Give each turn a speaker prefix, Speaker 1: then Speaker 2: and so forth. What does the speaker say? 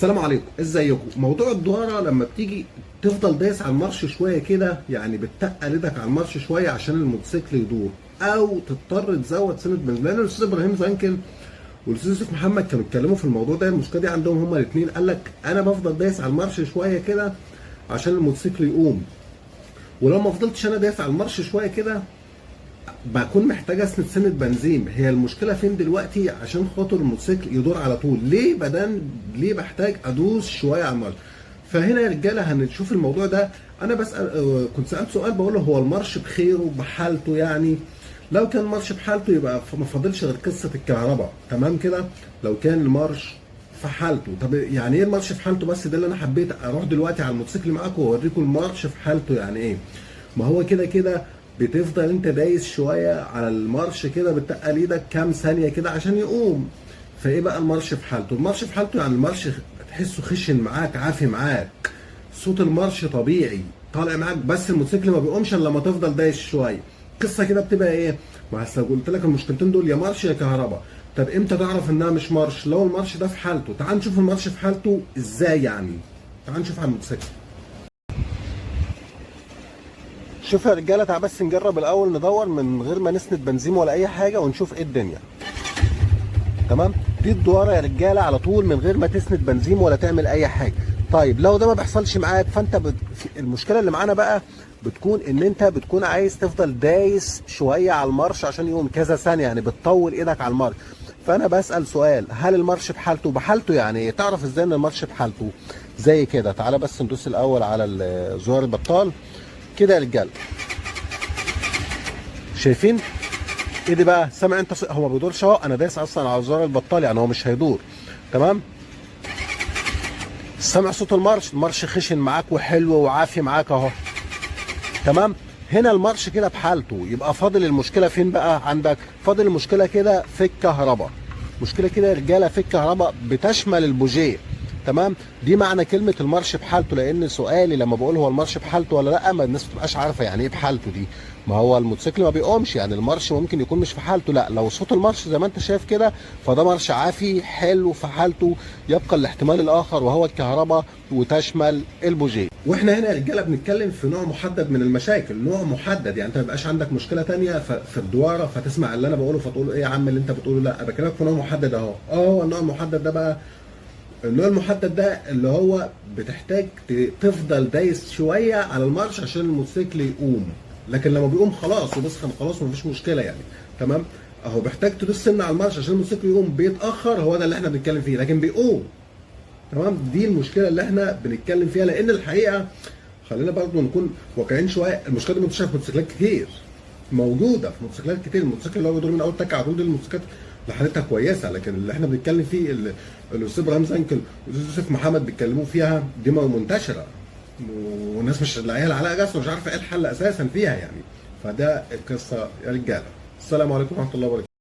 Speaker 1: السلام عليكم، ازيكم؟ موضوع الدواره لما بتيجي تفضل دايس على المارش شويه كده، يعني بتتقل ايدك على المارش شويه عشان الموتوسيكل يدور، او تضطر تزود سنه بنزين. لان الاستاذ ابراهيم زنكل والاستاذ يوسف محمد كانوا اتكلموا في الموضوع ده. المشكله دي عندهم هما الاثنين. قال لك انا بفضل دايس على المارش شويه كده عشان الموتوسيكل يقوم، ولو ما فضلتش انا دايس على المارش شويه كده بكون محتاج اسند سنه بنزين. هي المشكله فين دلوقتي؟ عشان خاطر الموتوسيكل يدور على طول. ليه بحتاج ادوس شويه على المارش؟ فهنا يا رجاله هنشوف الموضوع ده. انا بسال، كنت سالت سؤال بقول له هو المارش بخيره بحالته؟ يعني لو كان المارش بحالته يبقى ما فاضلش غير قصه الكهرباء، تمام كده. لو كان المارش في حالته، طب يعني ايه المارش في حالته؟ بس ده اللي انا حبيت اروح دلوقتي على الموتوسيكل معاكم واوريكم المارش في حالته يعني ايه. ما هو كده كده بتفضل انت دايس شويه على المارش كده، بتقل ايدك كام ثانيه كده عشان يقوم. فايه بقى المارش في حالته؟ المارش في حالته يعني المارش تحسه خشن معاك، عافي معاك، صوت المارش طبيعي طالع معاك، بس الموتوسيكل ما بيقومش الا لما تفضل دايس شويه. القصه كده بتبقى ايه؟ ما لو قلت لك المشكلتين دول يا مارش يا كهرباء، طب امتى تعرف انها مش مارش؟ لو المارش ده في حالته. تعال نشوف المارش في حالته ازاي يعني. تعال نشوف على الموتوسيكل. شوف يا رجاله، تعال بس نجرب الاول ندور من غير ما نسند بنزين ولا اي حاجه ونشوف ايه الدنيا. تمام، دي الدواره يا رجاله على طول من غير ما تسند بنزين ولا تعمل اي حاجه. طيب لو ده ما بيحصلش معاك فانت المشكله اللي معانا بقى بتكون ان انت بتكون عايز تفضل دايس شويه على المارش عشان يقوم كذا ثانيه، يعني بتطول ايدك على المارش. فانا بسال سؤال، هل المارش بحالته؟ بحالته يعني ايه؟ تعرف ازاي ان المارش بحالته؟ زي كده، تعالى بس ندوس الاول على زرار البطال كده يا رجاله. شايفين ايه دي بقى؟ سامع انت هو ما بيدورش اهو، انا دايس اصلا على زرار البطال يعني هو مش هيدور. تمام، سامع صوت المارش؟ المارش خشن معاك وحلو وعافي معاك اهو. تمام، هنا المارش كده بحالته. يبقى فاضل المشكله فين بقى عندك؟ فاضل المشكله كده في الكهرباء. مشكله كده يا رجاله في الكهرباء بتشمل البوجيه. تمام، دي معنى كلمه المارش بحالته. لان سؤالي لما بقول هو المارش بحالته ولا لا، ما الناس ما بتبقاش عارفه يعني ايه بحالته دي. ما هو الموتوسيكل ما بيقومش، يعني المارش ممكن يكون مش في حالته. لا، لو صوت المارش زي ما انت شايف كده فده مارش عافي حلو في حالته. يبقى الاحتمال الاخر وهو الكهرباء وتشمل البوجيه. واحنا هنا يا رجاله بنتكلم في نوع محدد من المشاكل، نوع محدد. يعني انت ما يبقاش عندك مشكله ثانيه في الدواره فتسمع اللي انا بقوله فتقول ايه يا عم اللي انت بتقوله. لا، بكلمك في نوع محدد اهو. النوع المحدد ده بقى، النوع المحدد ده اللي هو بتحتاج تفضل دايس شويه على المارش عشان الموتوسيكل يقوم. لكن لما بيقوم خلاص وبسخن خلاص مفيش مشكله يعني. تمام، اهو بيحتاج تدوس سن على المارش عشان الموتوسيكل يقوم. بيتاخر، هو ده اللي احنا بنتكلم فيه، لكن بيقوم. تمام، دي المشكله اللي احنا بنتكلم فيها. لان الحقيقه خلينا برضه نكون واقعيين شويه، المشكله دي منتشره في موتوسيكلات كتير، موجوده في موتوسيكلات كتير. الموتوسيكل اللي هو بيدور من اول تكه على طول، دي الموتوسيكلات اللي حالتها كويسه. لكن اللي احنا بنتكلم فيه الاستاذ ابراهيم زنكل والاستاذ يوسف محمد بيتكلموا فيها دي منتشره، والناس مش لاقيه لها علاقه اصلا، مش عارفه ايه الحل اساسا فيها يعني. فده القصه يا رجاله. السلام عليكم ورحمه الله وبركاته.